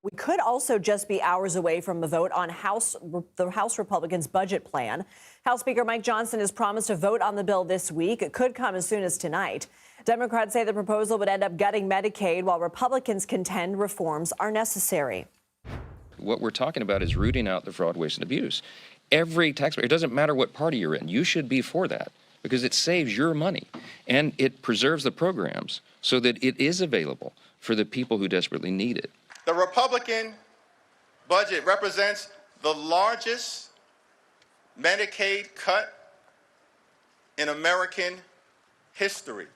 We could also just be hours away from the vote on the House Republicans' budget plan. House Speaker Mike Johnson has promised a vote on the bill this week. It could come as soon as tonight. Democrats say the proposal would end up gutting Medicaid, while Republicans contend reforms are necessary. What we're talking about is rooting out the fraud, waste, and abuse. Every taxpayer, it doesn't matter what party you're in, you should be for that because it saves your money and it preserves the programs so that it is available for the people who desperately need it. The Republican budget represents the largest Medicaid cut in American history.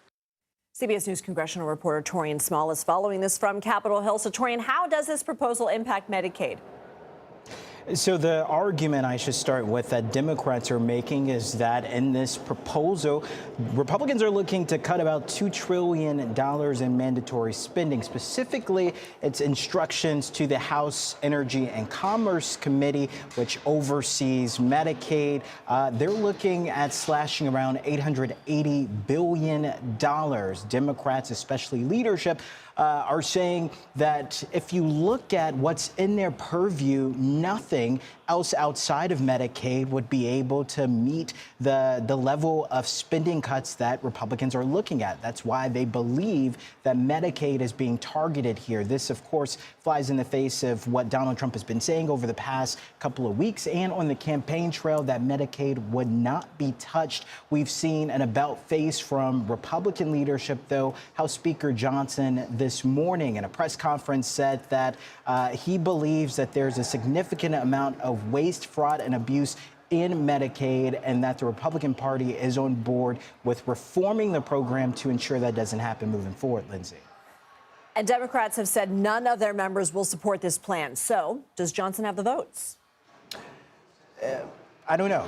CBS News congressional reporter Taurean Small is following this from Capitol Hill. So, Taurean, how does this proposal impact Medicaid? So the argument I should start with that Democrats are making is that in this proposal, Republicans are looking to cut about $2 trillion in mandatory spending. Specifically, it's instructions to the House Energy and Commerce Committee, which oversees Medicaid. They're looking at slashing around $880 billion. Democrats, especially leadership, are saying that if you look at what's in their purview, nothing else outside of Medicaid would be able to meet the level of spending cuts that Republicans are looking at. That's why they believe that Medicaid is being targeted here. This, of course, flies in the face of what Donald Trump has been saying over the past couple of weeks and on the campaign trail that Medicaid would not be touched. We've seen an about-face from Republican leadership, though. House Speaker Johnson this morning in a press conference said that he believes that there's a significant amount of waste, fraud, and abuse in Medicaid, and that the Republican Party is on board with reforming the program to ensure that doesn't happen moving forward, Lindsay. And Democrats have said none of their members will support this plan. So, does Johnson have the votes? I don't know.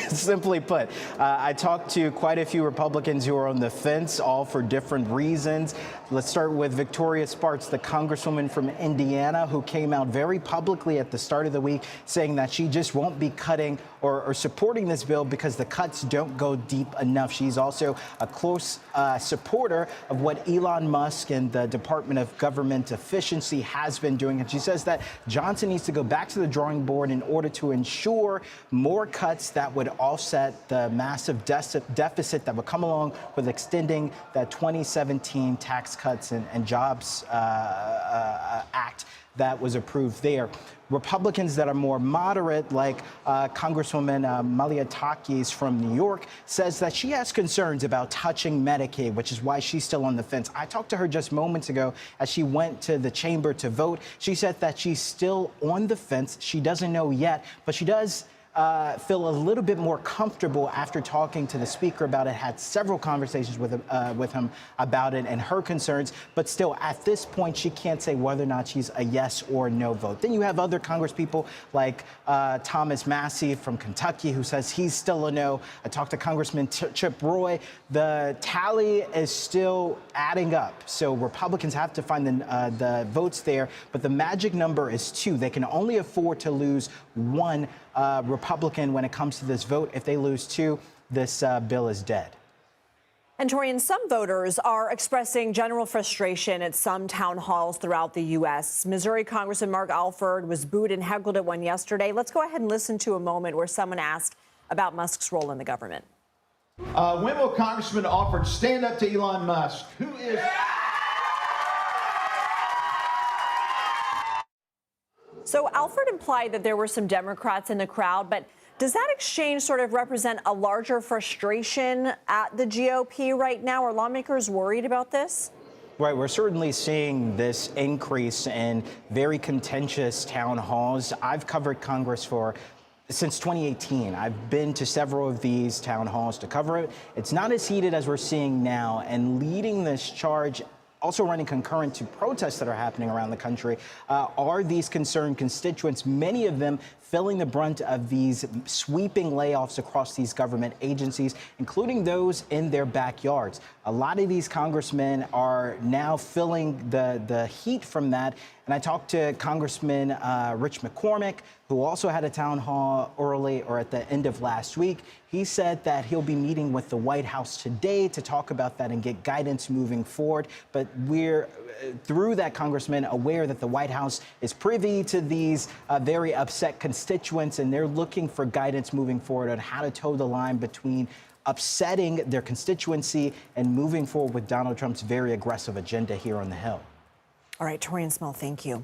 Simply put, I talked to quite a few Republicans who are on the fence, all for different reasons. Let's start with Victoria Sparks, the congresswoman from Indiana, who came out very publicly at the start of the week saying that she just won't be cutting or supporting this bill because the cuts don't go deep enough. She's also a close supporter of what Elon Musk and the Department of Government Efficiency has been doing. And she says that Johnson needs to go back to the drawing board in order to ensure more cuts that would offset the massive deficit that would come along with extending that 2017 Tax Cuts and Jobs Act that was approved there. Republicans that are more moderate, like Congresswoman Malliotakis from New York, says that she has concerns about touching Medicaid, which is why she's still on the fence. I talked to her just moments ago as she went to the chamber to vote. She said that she's still on the fence. She doesn't know yet, but she does feel a little bit more comfortable after talking to the speaker about it, had several conversations with him about it and her concerns, but still at this point she can't say whether or not she's a yes or no vote. Then you have other congresspeople like Thomas Massey from Kentucky, who says he's still a no. I talked to Congressman Chip Roy. The tally is still adding up, so Republicans have to find the votes there, but the magic number is 2. They can only afford to lose one Republican when it comes to this vote. If they lose 2, this bill is dead. And Taurean, some voters are expressing general frustration at some town halls throughout the U.S. Missouri Congressman Mark Alford was booed and heckled at one yesterday. Let's go ahead and listen to a moment where someone asked about Musk's role in the government. When will Congressman Alford stand up to Elon Musk? Who is... So Alford implied that there were some Democrats in the crowd, but does that exchange sort of represent a larger frustration at the GOP right now? Are lawmakers worried about this? Right, we're certainly seeing this increase in very contentious town halls. I've covered Congress since 2018. I've been to several of these town halls to cover it. It's not as heated as we're seeing now, and leading this charge, also running concurrent to protests that are happening around the country, are these concerned constituents, many of them feeling the brunt of these sweeping layoffs across these government agencies, including those in their backyards. A lot of these congressmen are now feeling the heat from that, And I talked to Congressman Rich McCormick, who also had a town hall early or at the end of last week. He said that he'll be meeting with the White House today to talk about that and get guidance moving forward. But we're, through that, Congressman, aware that the White House is privy to these very upset constituents, and they're looking for guidance moving forward on how to toe the line between upsetting their constituency and moving forward with Donald Trump's very aggressive agenda here on the Hill. All right, Taurean Small, thank you.